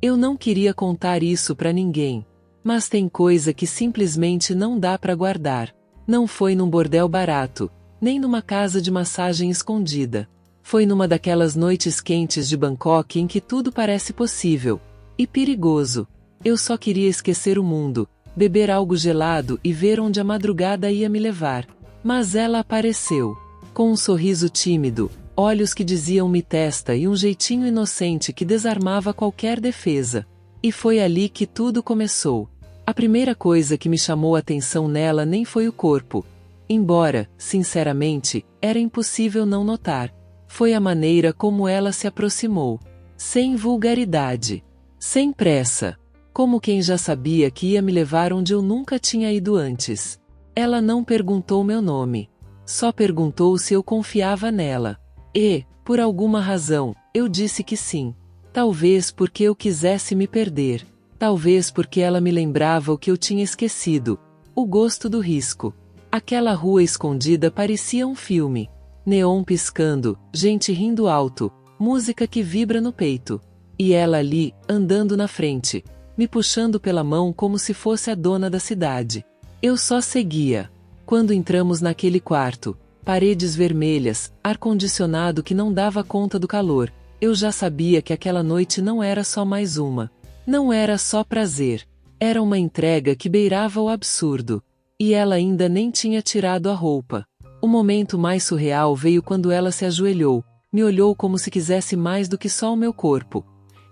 Eu não queria contar isso pra ninguém. Mas tem coisa que simplesmente não dá pra guardar. Não foi num bordel barato, nem numa casa de massagem escondida. Foi numa daquelas noites quentes de Bangkok em que tudo parece possível. E perigoso. Eu só queria esquecer o mundo, beber algo gelado e ver onde a madrugada ia me levar. Mas ela apareceu. Com um sorriso tímido, olhos que diziam-me testa e um jeitinho inocente que desarmava qualquer defesa. E foi ali que tudo começou. A primeira coisa que me chamou a atenção nela nem foi o corpo. Embora, sinceramente, era impossível não notar. Foi a maneira como ela se aproximou. Sem vulgaridade. Sem pressa. Como quem já sabia que ia me levar onde eu nunca tinha ido antes. Ela não perguntou meu nome. Só perguntou se eu confiava nela. E, por alguma razão, eu disse que sim. Talvez porque eu quisesse me perder. Talvez porque ela me lembrava o que eu tinha esquecido. O gosto do risco. Aquela rua escondida parecia um filme. Neon piscando, gente rindo alto, música que vibra no peito. E ela ali, andando na frente, me puxando pela mão como se fosse a dona da cidade. Eu só seguia. Quando entramos naquele quarto, paredes vermelhas, ar-condicionado que não dava conta do calor, eu já sabia que aquela noite não era só mais uma. Não era só prazer. Era uma entrega que beirava o absurdo. E ela ainda nem tinha tirado a roupa. O momento mais surreal veio quando ela se ajoelhou, me olhou como se quisesse mais do que só o meu corpo.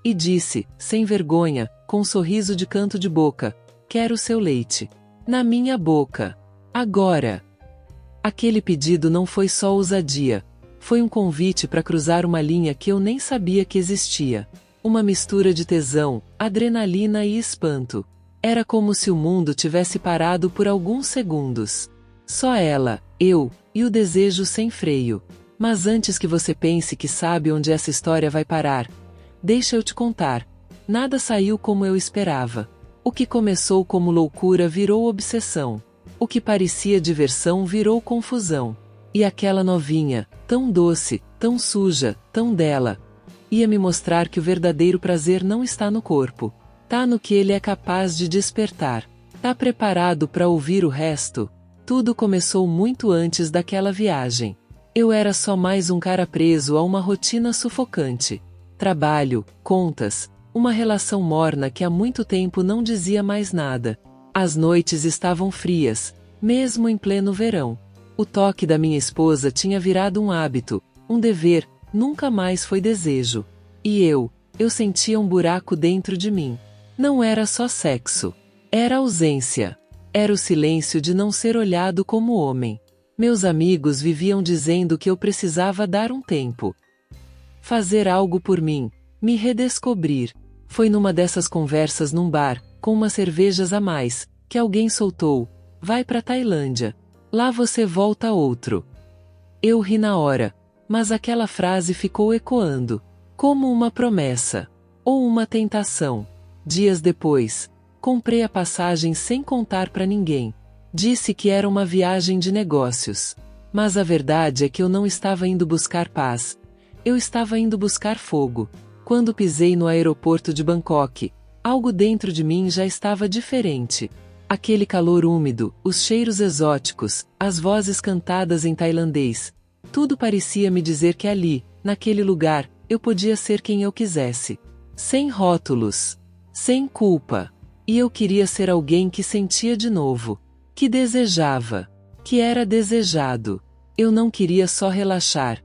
E disse, sem vergonha, com um sorriso de canto de boca, quero seu leite. Na minha boca. Agora. Aquele pedido não foi só ousadia. Foi um convite para cruzar uma linha que eu nem sabia que existia. Uma mistura de tesão, adrenalina e espanto. Era como se o mundo tivesse parado por alguns segundos. Só ela, eu, e o desejo sem freio. Mas antes que você pense que sabe onde essa história vai parar, deixa eu te contar. Nada saiu como eu esperava. O que começou como loucura virou obsessão. O que parecia diversão virou confusão. E aquela novinha, tão doce, tão suja, tão dela, ia me mostrar que o verdadeiro prazer não está no corpo. Tá no que ele é capaz de despertar. Tá preparado para ouvir o resto? Tudo começou muito antes daquela viagem. Eu era só mais um cara preso a uma rotina sufocante. Trabalho, contas, uma relação morna que há muito tempo não dizia mais nada. As noites estavam frias, mesmo em pleno verão. O toque da minha esposa tinha virado um hábito, um dever, nunca mais foi desejo. E eu sentia um buraco dentro de mim. Não era só sexo. Era ausência. Era o silêncio de não ser olhado como homem. Meus amigos viviam dizendo que eu precisava dar um tempo. Fazer algo por mim, me redescobrir. Foi numa dessas conversas num bar, com umas cervejas a mais, que alguém soltou, vai pra Tailândia. Lá você volta outro. Eu ri na hora, mas aquela frase ficou ecoando, como uma promessa, ou uma tentação. Dias depois, comprei a passagem sem contar pra ninguém. Disse que era uma viagem de negócios. Mas a verdade é que eu não estava indo buscar paz. Eu estava indo buscar fogo. Quando pisei no aeroporto de Bangkok, algo dentro de mim já estava diferente. Aquele calor úmido, os cheiros exóticos, as vozes cantadas em tailandês. Tudo parecia me dizer que ali, naquele lugar, eu podia ser quem eu quisesse. Sem rótulos. Sem culpa. E eu queria ser alguém que sentia de novo. Que desejava. Que era desejado. Eu não queria só relaxar.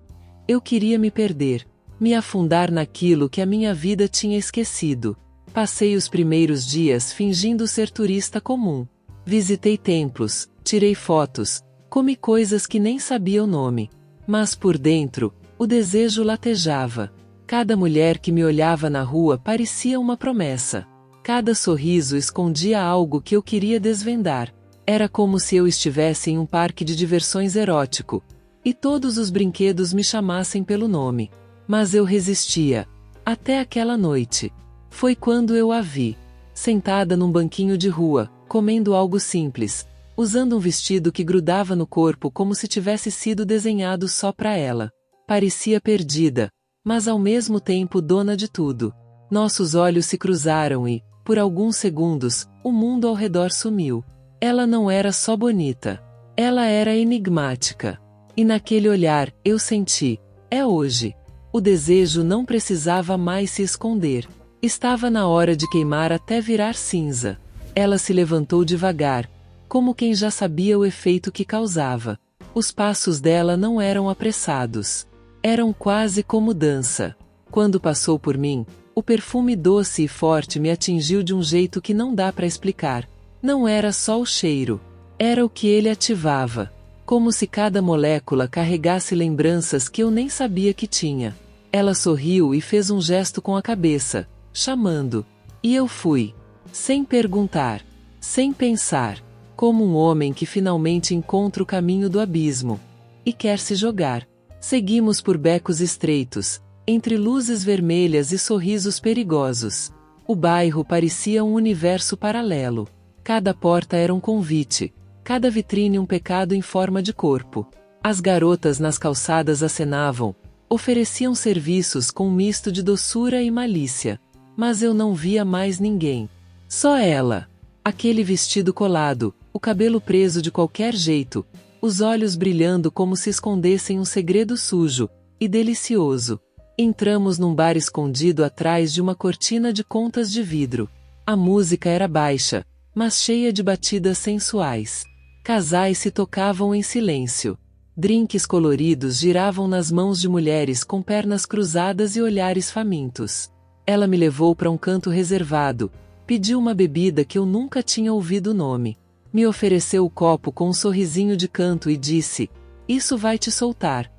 Eu queria me perder. Me afundar naquilo que a minha vida tinha esquecido. Passei os primeiros dias fingindo ser turista comum. Visitei templos, tirei fotos, comi coisas que nem sabia o nome. Mas por dentro, o desejo latejava. Cada mulher que me olhava na rua parecia uma promessa. Cada sorriso escondia algo que eu queria desvendar. Era como se eu estivesse em um parque de diversões erótico. E todos os brinquedos me chamassem pelo nome. Mas eu resistia. Até aquela noite. Foi quando eu a vi. Sentada num banquinho de rua, comendo algo simples. Usando um vestido que grudava no corpo como se tivesse sido desenhado só para ela. Parecia perdida, mas ao mesmo tempo dona de tudo. Nossos olhos se cruzaram e, por alguns segundos, o mundo ao redor sumiu. Ela não era só bonita. Ela era enigmática. E naquele olhar, eu senti: é hoje. O desejo não precisava mais se esconder. Estava na hora de queimar até virar cinza. Ela se levantou devagar, como quem já sabia o efeito que causava. Os passos dela não eram apressados. Eram quase como dança. Quando passou por mim, o perfume doce e forte me atingiu de um jeito que não dá para explicar. Não era só o cheiro. Era o que ele ativava. Como se cada molécula carregasse lembranças que eu nem sabia que tinha. Ela sorriu e fez um gesto com a cabeça, chamando. E eu fui. Sem perguntar. Sem pensar. Como um homem que finalmente encontra o caminho do abismo. E quer se jogar. Seguimos por becos estreitos, entre luzes vermelhas e sorrisos perigosos. O bairro parecia um universo paralelo. Cada porta era um convite. Cada vitrine um pecado em forma de corpo. As garotas nas calçadas acenavam, ofereciam serviços com um misto de doçura e malícia. Mas eu não via mais ninguém. Só ela. Aquele vestido colado, o cabelo preso de qualquer jeito, os olhos brilhando como se escondessem um segredo sujo e delicioso. Entramos num bar escondido atrás de uma cortina de contas de vidro. A música era baixa, mas cheia de batidas sensuais. Casais se tocavam em silêncio. Drinks coloridos giravam nas mãos de mulheres com pernas cruzadas e olhares famintos. Ela me levou para um canto reservado, pediu uma bebida que eu nunca tinha ouvido o nome. Me ofereceu o copo com um sorrisinho de canto e disse: "Isso vai te soltar."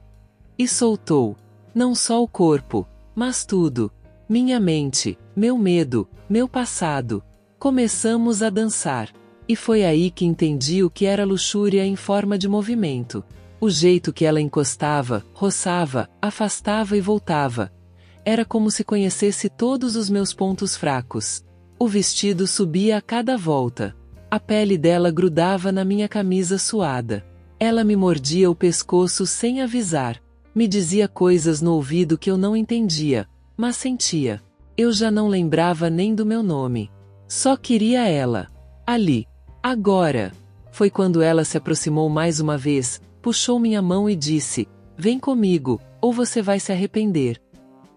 E soltou. Não só o corpo, mas tudo. Minha mente, meu medo, meu passado. Começamos a dançar. E foi aí que entendi o que era luxúria em forma de movimento. O jeito que ela encostava, roçava, afastava e voltava. Era como se conhecesse todos os meus pontos fracos. O vestido subia a cada volta. A pele dela grudava na minha camisa suada. Ela me mordia o pescoço sem avisar. Me dizia coisas no ouvido que eu não entendia, mas sentia. Eu já não lembrava nem do meu nome. Só queria ela. Ali. Agora. Foi quando ela se aproximou mais uma vez, puxou minha mão e disse: "Vem comigo, ou você vai se arrepender."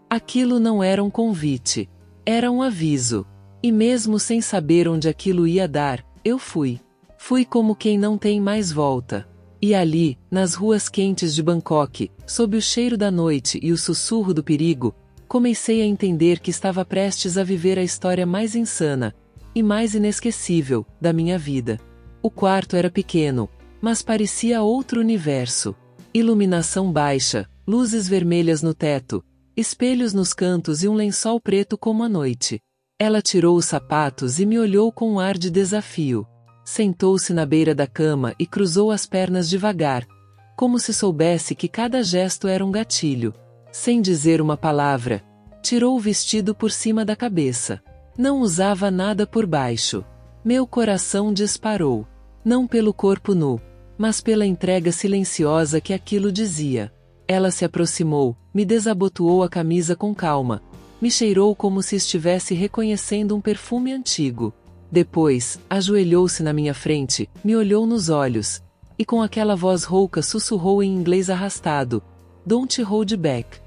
Aquilo não era um convite. Era um aviso. E mesmo sem saber onde aquilo ia dar, eu fui. Fui como quem não tem mais volta. E ali, nas ruas quentes de Bangkok, sob o cheiro da noite e o sussurro do perigo, comecei a entender que estava prestes a viver a história mais insana e mais inesquecível da minha vida. O quarto era pequeno, mas parecia outro universo. Iluminação baixa, luzes vermelhas no teto, espelhos nos cantos e um lençol preto como a noite. Ela tirou os sapatos e me olhou com um ar de desafio. Sentou-se na beira da cama e cruzou as pernas devagar, como se soubesse que cada gesto era um gatilho. Sem dizer uma palavra, tirou o vestido por cima da cabeça. Não usava nada por baixo. Meu coração disparou. Não pelo corpo nu, mas pela entrega silenciosa que aquilo dizia. Ela se aproximou, me desabotoou a camisa com calma. Me cheirou como se estivesse reconhecendo um perfume antigo. Depois, ajoelhou-se na minha frente, me olhou nos olhos, e com aquela voz rouca sussurrou em inglês arrastado: "Don't hold back."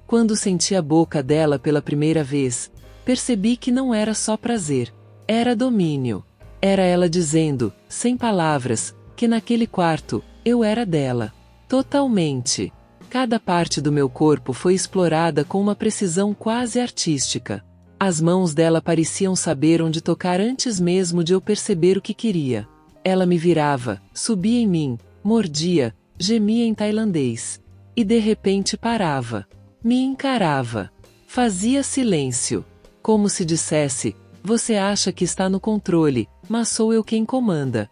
Quando senti a boca dela pela primeira vez, percebi que não era só prazer. Era domínio. Era ela dizendo, sem palavras, que naquele quarto, eu era dela. Totalmente. Cada parte do meu corpo foi explorada com uma precisão quase artística. As mãos dela pareciam saber onde tocar antes mesmo de eu perceber o que queria. Ela me virava, subia em mim, mordia, gemia em tailandês. E de repente parava. Me encarava. Fazia silêncio. Como se dissesse: "Você acha que está no controle, mas sou eu quem comanda."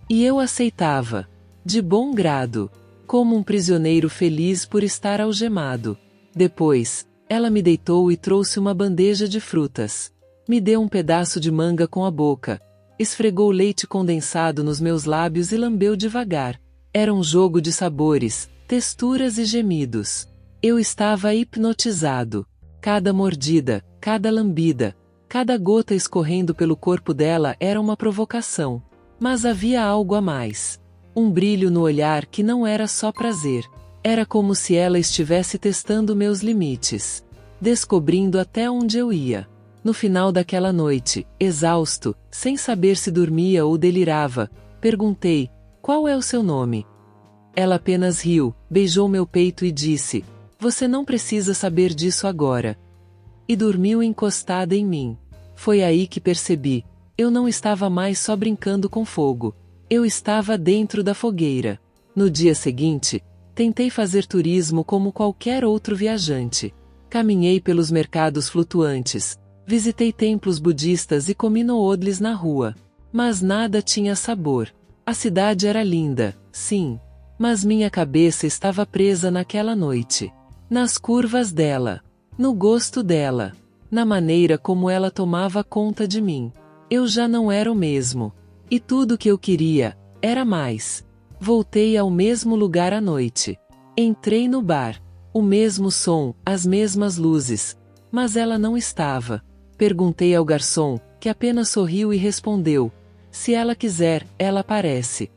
E eu aceitava. De bom grado. Como um prisioneiro feliz por estar algemado. Depois, ela me deitou e trouxe uma bandeja de frutas. Me deu um pedaço de manga com a boca. Esfregou leite condensado nos meus lábios e lambeu devagar. Era um jogo de sabores, texturas e gemidos. Eu estava hipnotizado. Cada mordida, cada lambida, cada gota escorrendo pelo corpo dela era uma provocação. Mas havia algo a mais. Um brilho no olhar que não era só prazer. Era como se ela estivesse testando meus limites. Descobrindo até onde eu ia. No final daquela noite, exausto, sem saber se dormia ou delirava, perguntei: qual é o seu nome? Ela apenas riu, beijou meu peito e disse: você não precisa saber disso agora. E dormiu encostada em mim. Foi aí que percebi: eu não estava mais só brincando com fogo. Eu estava dentro da fogueira. No dia seguinte, tentei fazer turismo como qualquer outro viajante. Caminhei pelos mercados flutuantes, visitei templos budistas e comi noodles na rua. Mas nada tinha sabor. A cidade era linda, sim. Mas minha cabeça estava presa naquela noite. Nas curvas dela. No gosto dela. Na maneira como ela tomava conta de mim. Eu já não era o mesmo. E tudo que eu queria era mais. Voltei ao mesmo lugar à noite. Entrei no bar. O mesmo som, as mesmas luzes. Mas ela não estava. Perguntei ao garçom, que apenas sorriu e respondeu: se ela quiser, ela aparece.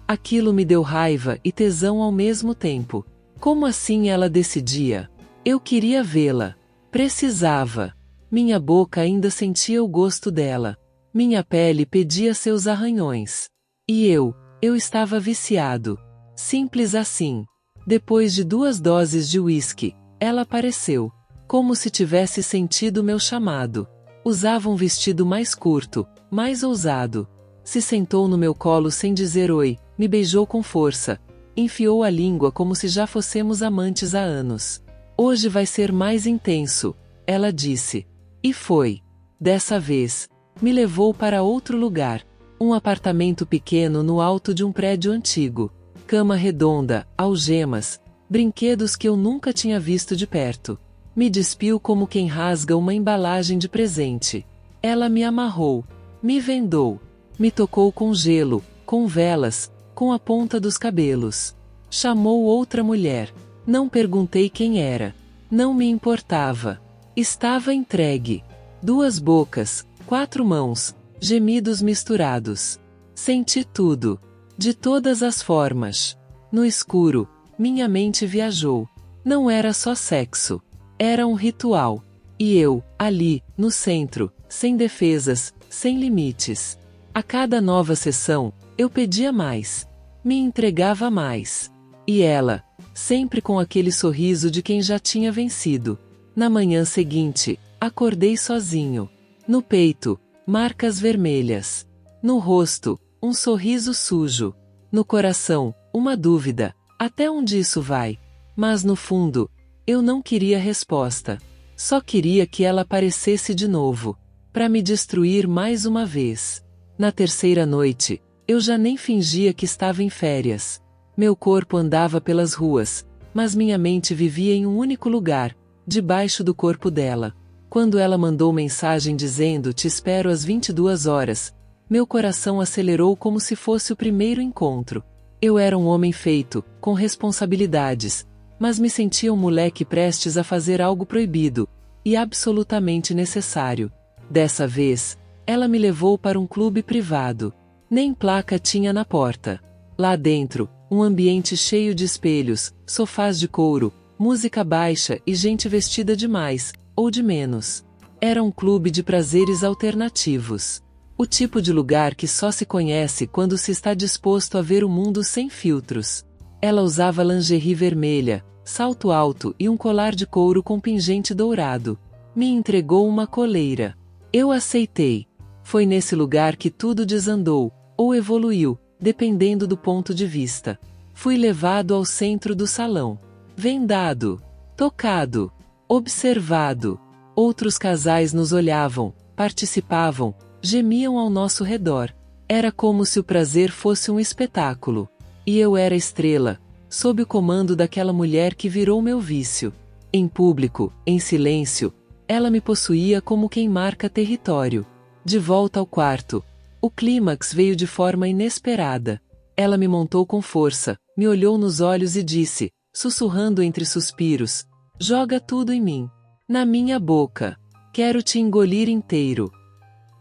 Aquilo me deu raiva e tesão ao mesmo tempo. Como assim ela decidia? Eu queria vê-la. Precisava. Minha boca ainda sentia o gosto dela. Minha pele pedia seus arranhões. E eu estava viciado. Simples assim. Depois de 2 doses de uísque, ela apareceu. Como se tivesse sentido meu chamado. Usava um vestido mais curto, mais ousado. Se sentou no meu colo sem dizer oi, me beijou com força. Enfiou a língua como se já fossemos amantes há anos. Hoje vai ser mais intenso, ela disse. E foi. Dessa vez, me levou para outro lugar. Um apartamento pequeno no alto de um prédio antigo. Cama redonda, algemas, brinquedos que eu nunca tinha visto de perto. Me despiu como quem rasga uma embalagem de presente. Ela me amarrou, me vendou, me tocou com gelo, com velas, com a ponta dos cabelos. Chamou outra mulher. Não perguntei quem era. Não me importava. Estava entregue. 2 bocas, 4 mãos, gemidos misturados. Senti tudo. De todas as formas. No escuro, minha mente viajou. Não era só sexo. Era um ritual. E eu, ali, no centro, sem defesas, sem limites. A cada nova sessão, eu pedia mais. Me entregava mais. E ela, sempre com aquele sorriso de quem já tinha vencido. Na manhã seguinte, acordei sozinho. No peito, marcas vermelhas. No rosto, um sorriso sujo. No coração, uma dúvida: até onde isso vai? Mas no fundo, eu não queria resposta. Só queria que ela aparecesse de novo, para me destruir mais uma vez. Na terceira noite, eu já nem fingia que estava em férias. Meu corpo andava pelas ruas, mas minha mente vivia em um único lugar, debaixo do corpo dela. Quando ela mandou mensagem dizendo: te espero às 22 horas, meu coração acelerou como se fosse o primeiro encontro. Eu era um homem feito, com responsabilidades, mas me sentia um moleque prestes a fazer algo proibido, e absolutamente necessário. Dessa vez, ela me levou para um clube privado. Nem placa tinha na porta. Lá dentro, um ambiente cheio de espelhos, sofás de couro, música baixa e gente vestida de mais, ou de menos. Era um clube de prazeres alternativos. O tipo de lugar que só se conhece quando se está disposto a ver o mundo sem filtros. Ela usava lingerie vermelha, salto alto e um colar de couro com pingente dourado. Me entregou uma coleira. Eu aceitei. Foi nesse lugar que tudo desandou, ou evoluiu, dependendo do ponto de vista. Fui levado ao centro do salão. Vendado. Tocado. Observado. Outros casais nos olhavam, participavam, gemiam ao nosso redor. Era como se o prazer fosse um espetáculo. E eu era estrela, sob o comando daquela mulher que virou meu vício. Em público, em silêncio, ela me possuía como quem marca território. De volta ao quarto, o clímax veio de forma inesperada. Ela me montou com força, me olhou nos olhos e disse, sussurrando entre suspiros: joga tudo em mim. Na minha boca. Quero te engolir inteiro.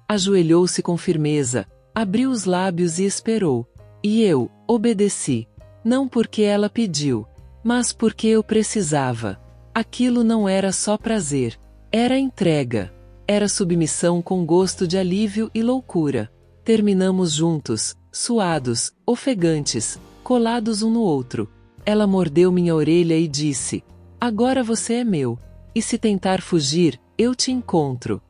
Ajoelhou-se com firmeza, abriu os lábios e esperou. E eu obedeci. Não porque ela pediu, mas porque eu precisava. Aquilo não era só prazer. Era entrega. Era submissão com gosto de alívio e loucura. Terminamos juntos, suados, ofegantes, colados um no outro. Ela mordeu minha orelha e disse: agora você é meu. E se tentar fugir, eu te encontro.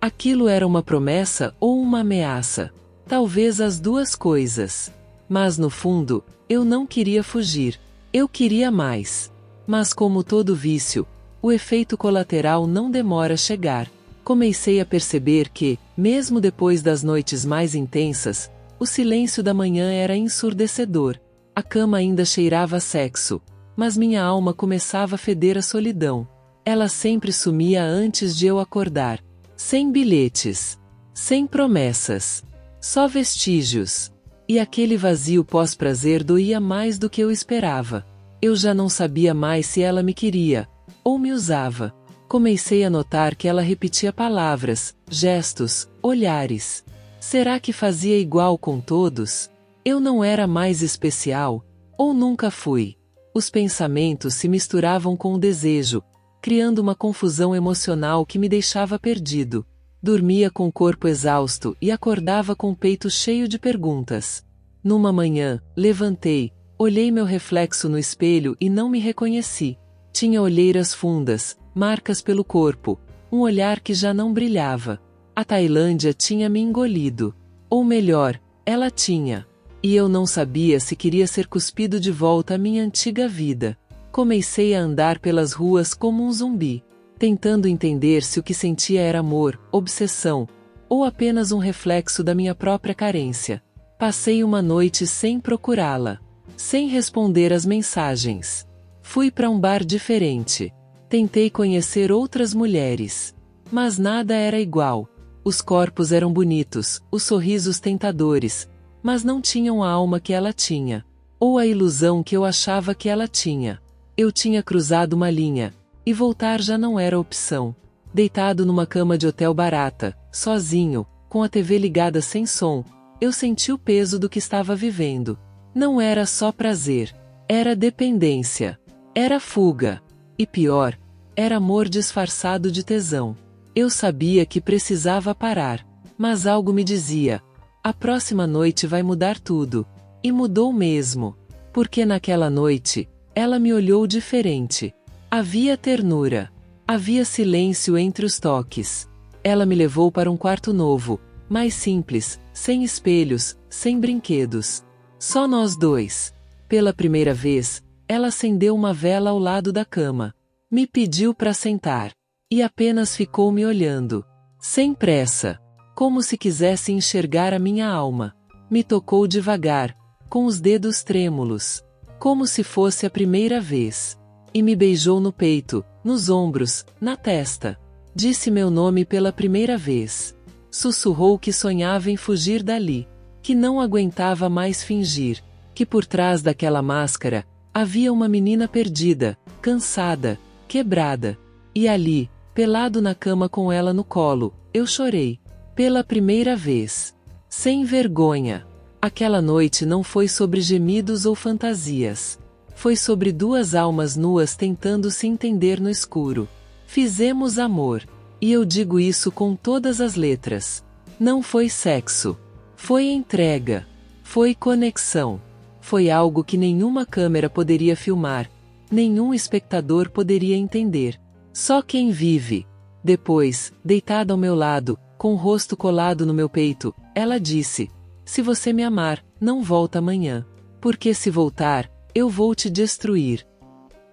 Aquilo era uma promessa ou uma ameaça? Talvez as duas coisas. Mas no fundo, eu não queria fugir. Eu queria mais. Mas como todo vício, o efeito colateral não demora a chegar. Comecei a perceber que, mesmo depois das noites mais intensas, o silêncio da manhã era ensurdecedor. A cama ainda cheirava a sexo, mas minha alma começava a feder a solidão. Ela sempre sumia antes de eu acordar. Sem bilhetes. Sem promessas. Só vestígios. E aquele vazio pós-prazer doía mais do que eu esperava. Eu já não sabia mais se ela me queria, ou me usava. Comecei a notar que ela repetia palavras, gestos, olhares. Será que fazia igual com todos? Eu não era mais especial? Ou nunca fui? Os pensamentos se misturavam com o desejo, criando uma confusão emocional que me deixava perdido. Dormia com o corpo exausto e acordava com o peito cheio de perguntas. Numa manhã, levantei, olhei meu reflexo no espelho e não me reconheci. Tinha olheiras fundas, marcas pelo corpo, um olhar que já não brilhava. A Tailândia tinha me engolido. Ou melhor, ela tinha. E eu não sabia se queria ser cuspido de volta à minha antiga vida. Comecei a andar pelas ruas como um zumbi, tentando entender se o que sentia era amor, obsessão, ou apenas um reflexo da minha própria carência. Passei uma noite sem procurá-la, sem responder às mensagens. Fui para um bar diferente. Tentei conhecer outras mulheres. Mas nada era igual. Os corpos eram bonitos, os sorrisos tentadores, mas não tinham a alma que ela tinha, ou a ilusão que eu achava que ela tinha. Eu tinha cruzado uma linha, e voltar já não era opção. Deitado numa cama de hotel barata, sozinho, com a TV ligada sem som, eu senti o peso do que estava vivendo. Não era só prazer, era dependência, era fuga. E pior, era amor disfarçado de tesão. Eu sabia que precisava parar, mas algo me dizia: a próxima noite vai mudar tudo. E mudou mesmo, porque naquela noite, ela me olhou diferente. Havia ternura. Havia silêncio entre os toques. Ela me levou para um quarto novo, mais simples, sem espelhos, sem brinquedos. Só nós dois. Pela primeira vez, ela acendeu uma vela ao lado da cama. Me pediu para sentar. E apenas ficou me olhando. Sem pressa. Como se quisesse enxergar a minha alma. Me tocou devagar, com os dedos trêmulos. Como se fosse a primeira vez. E me beijou no peito, nos ombros, na testa. Disse meu nome pela primeira vez. Sussurrou que sonhava em fugir dali. Que não aguentava mais fingir. Que por trás daquela máscara, havia uma menina perdida, cansada, quebrada. E ali, pelado na cama com ela no colo, eu chorei. Pela primeira vez. Sem vergonha. Aquela noite não foi sobre gemidos ou fantasias. Foi sobre duas almas nuas tentando se entender no escuro. Fizemos amor. E eu digo isso com todas as letras. Não foi sexo. Foi entrega. Foi conexão. Foi algo que nenhuma câmera poderia filmar. Nenhum espectador poderia entender. Só quem vive. Depois, deitada ao meu lado, com o rosto colado no meu peito, ela disse: se você me amar, não volta amanhã. Porque se voltar, eu vou te destruir.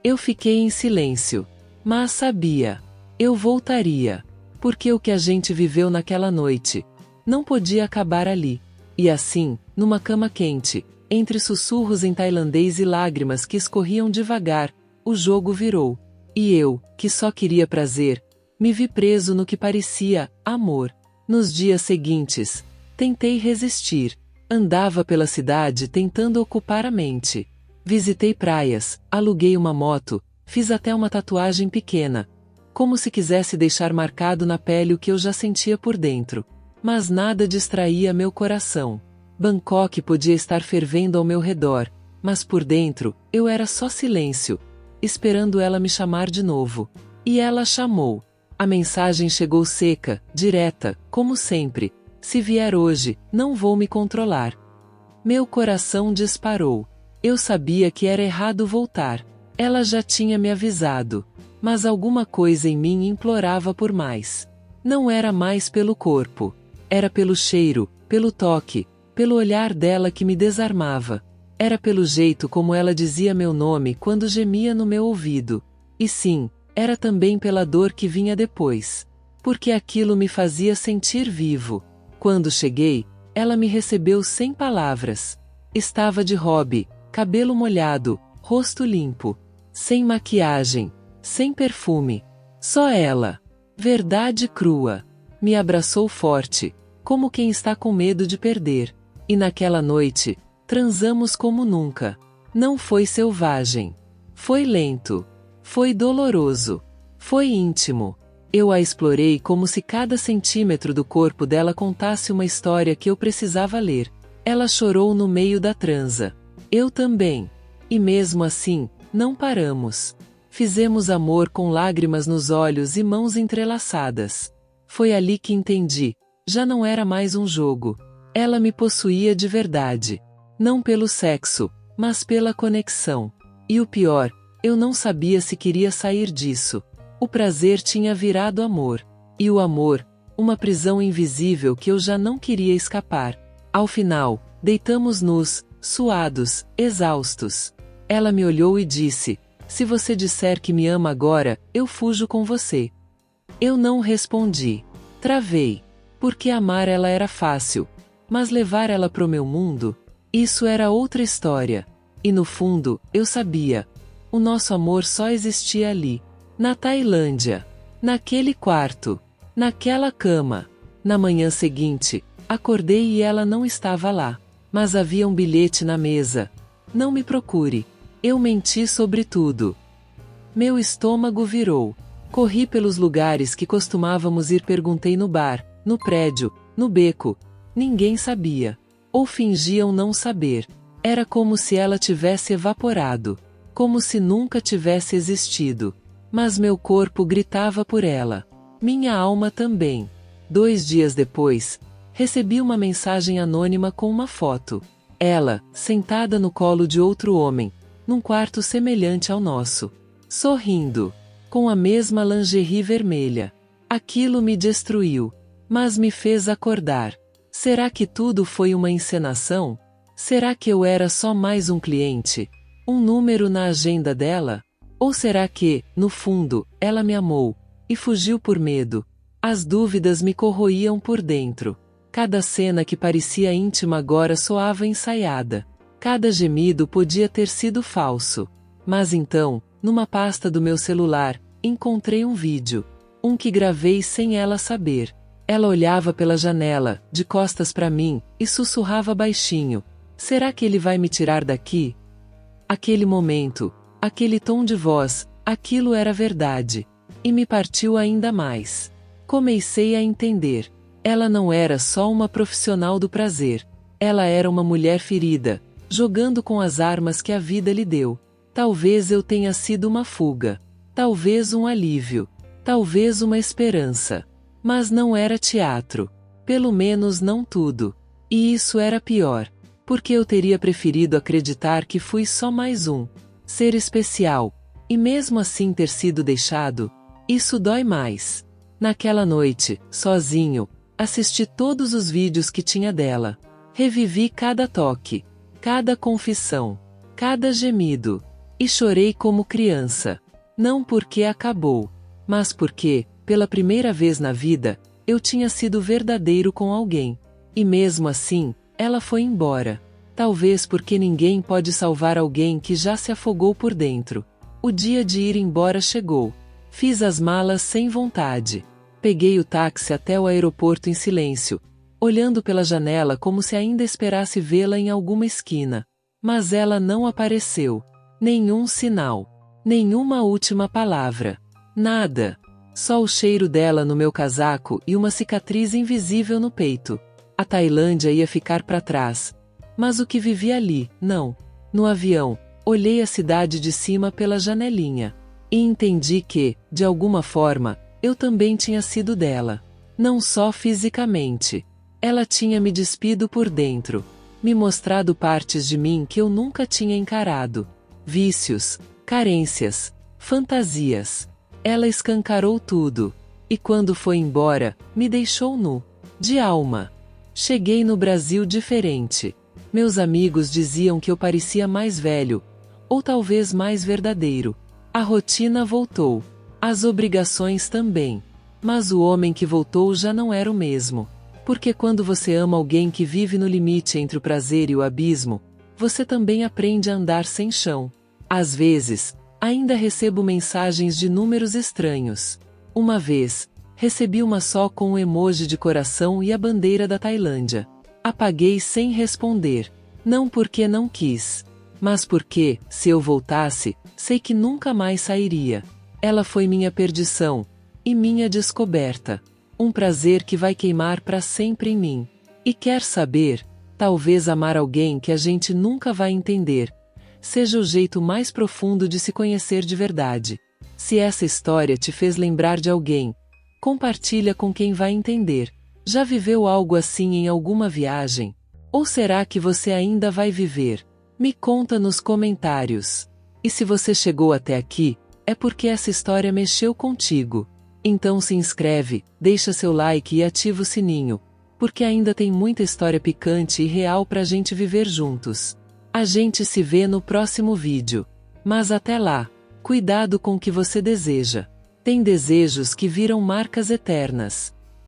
Eu fiquei em silêncio. Mas sabia. Eu voltaria. Porque o que a gente viveu naquela noite não podia acabar ali. E assim, numa cama quente, entre sussurros em tailandês e lágrimas que escorriam devagar, o jogo virou. E eu, que só queria prazer, me vi preso no que parecia amor. Nos dias seguintes, tentei resistir. Andava pela cidade tentando ocupar a mente. Visitei praias, aluguei uma moto, fiz até uma tatuagem pequena. como se quisesse deixar marcado na pele o que eu já sentia por dentro. Mas nada distraía meu coração. Bangkok podia estar fervendo ao meu redor, mas por dentro, eu era só silêncio, esperando ela me chamar de novo. E ela chamou. A mensagem chegou seca, direta, como sempre. Se vier hoje, não vou me controlar. Meu coração disparou. Eu sabia que era errado voltar. Ela já tinha me avisado. Mas alguma coisa em mim implorava por mais. Não era mais pelo corpo. Era pelo cheiro, pelo toque, pelo olhar dela que me desarmava. Era pelo jeito como ela dizia meu nome quando gemia no meu ouvido. E sim, era também pela dor que vinha depois. Porque aquilo me fazia sentir vivo. Quando cheguei, ela me recebeu sem palavras. Estava de robe, cabelo molhado, rosto limpo, sem maquiagem, sem perfume. Só ela. Verdade crua. Me abraçou forte, como quem está com medo de perder. E naquela noite, transamos como nunca. Não foi selvagem. Foi lento. Foi doloroso. Foi íntimo. Eu a explorei como se cada centímetro do corpo dela contasse uma história que eu precisava ler. Ela chorou no meio da transa. Eu também. E mesmo assim, não paramos. Fizemos amor com lágrimas nos olhos e mãos entrelaçadas. Foi ali que entendi. Já não era mais um jogo. Ela me possuía de verdade. Não pelo sexo, mas pela conexão. E o pior, eu não sabia se queria sair disso. O prazer tinha virado amor. E o amor, uma prisão invisível que eu já não queria escapar. Ao final, deitamos nus, suados, exaustos. Ela me olhou e disse: se você disser que me ama agora, eu fujo com você. Eu não respondi. Travei. Porque amar ela era fácil. Mas levar ela pro meu mundo, isso era outra história. E no fundo, eu sabia. O nosso amor só existia ali. Na Tailândia. Naquele quarto. Naquela cama. Na manhã seguinte, acordei e ela não estava lá. Mas havia um bilhete na mesa. Não me procure. Eu menti sobre tudo. Meu estômago virou. Corri pelos lugares que costumávamos ir, perguntei no bar, no prédio, no beco. Ninguém sabia. Ou fingiam não saber. Era como se ela tivesse evaporado. Como se nunca tivesse existido. Mas meu corpo gritava por ela. Minha alma também. 2 dias depois, recebi uma mensagem anônima com uma foto. Ela, sentada no colo de outro homem, num quarto semelhante ao nosso. Sorrindo. Com a mesma lingerie vermelha. Aquilo me destruiu. Mas me fez acordar. Será que tudo foi uma encenação? Será que eu era só mais um cliente? Um número na agenda dela? Ou será que, no fundo, ela me amou e fugiu por medo? As dúvidas me corroíam por dentro. Cada cena que parecia íntima agora soava ensaiada. Cada gemido podia ter sido falso. Mas então, numa pasta do meu celular, encontrei um vídeo. Um que gravei sem ela saber. Ela olhava pela janela, de costas para mim, e sussurrava baixinho: será que ele vai me tirar daqui? Aquele momento, aquele tom de voz, aquilo era verdade. E me partiu ainda mais. Comecei a entender. Ela não era só uma profissional do prazer. Ela era uma mulher ferida, jogando com as armas que a vida lhe deu. Talvez eu tenha sido uma fuga. Talvez um alívio. Talvez uma esperança. Mas não era teatro. Pelo menos não tudo. E isso era pior. Porque eu teria preferido acreditar que fui só mais um ser especial. E mesmo assim ter sido deixado, isso dói mais. Naquela noite, sozinho, assisti todos os vídeos que tinha dela. Revivi cada toque, cada confissão, cada gemido. E chorei como criança. Não porque acabou, mas porque, pela primeira vez na vida, eu tinha sido verdadeiro com alguém. E mesmo assim, ela foi embora. Talvez porque ninguém pode salvar alguém que já se afogou por dentro. O dia de ir embora chegou. Fiz as malas sem vontade. Peguei o táxi até o aeroporto em silêncio, olhando pela janela como se ainda esperasse vê-la em alguma esquina. Mas ela não apareceu. Nenhum sinal. Nenhuma última palavra. Nada. Só o cheiro dela no meu casaco e uma cicatriz invisível no peito. A Tailândia ia ficar para trás. Mas o que vivia ali, não. No avião, olhei a cidade de cima pela janelinha. E entendi que, de alguma forma, eu também tinha sido dela. Não só fisicamente. Ela tinha me despido por dentro. Me mostrado partes de mim que eu nunca tinha encarado. Vícios, carências, fantasias. Ela escancarou tudo. E quando foi embora, me deixou nu. De alma. Cheguei no Brasil diferente. Meus amigos diziam que eu parecia mais velho. Ou talvez mais verdadeiro. A rotina voltou. As obrigações também. Mas o homem que voltou já não era o mesmo. Porque quando você ama alguém que vive no limite entre o prazer e o abismo, você também aprende a andar sem chão. Às vezes, ainda recebo mensagens de números estranhos. Uma vez, recebi uma só com um emoji de coração e a bandeira da Tailândia. Apaguei sem responder. Não porque não quis. Mas porque, se eu voltasse, sei que nunca mais sairia. Ela foi minha perdição. E minha descoberta. Um prazer que vai queimar para sempre em mim. E quer saber? Talvez amar alguém que a gente nunca vai entender seja o jeito mais profundo de se conhecer de verdade. Se essa história te fez lembrar de alguém, compartilha com quem vai entender. Já viveu algo assim em alguma viagem? Ou será que você ainda vai viver? Me conta nos comentários. E se você chegou até aqui, é porque essa história mexeu contigo. Então se inscreve, deixa seu like e ativa o sininho, porque ainda tem muita história picante e real pra gente viver juntos. A gente se vê no próximo vídeo. Mas até lá, cuidado com o que você deseja. Tem desejos que viram marcas eternas.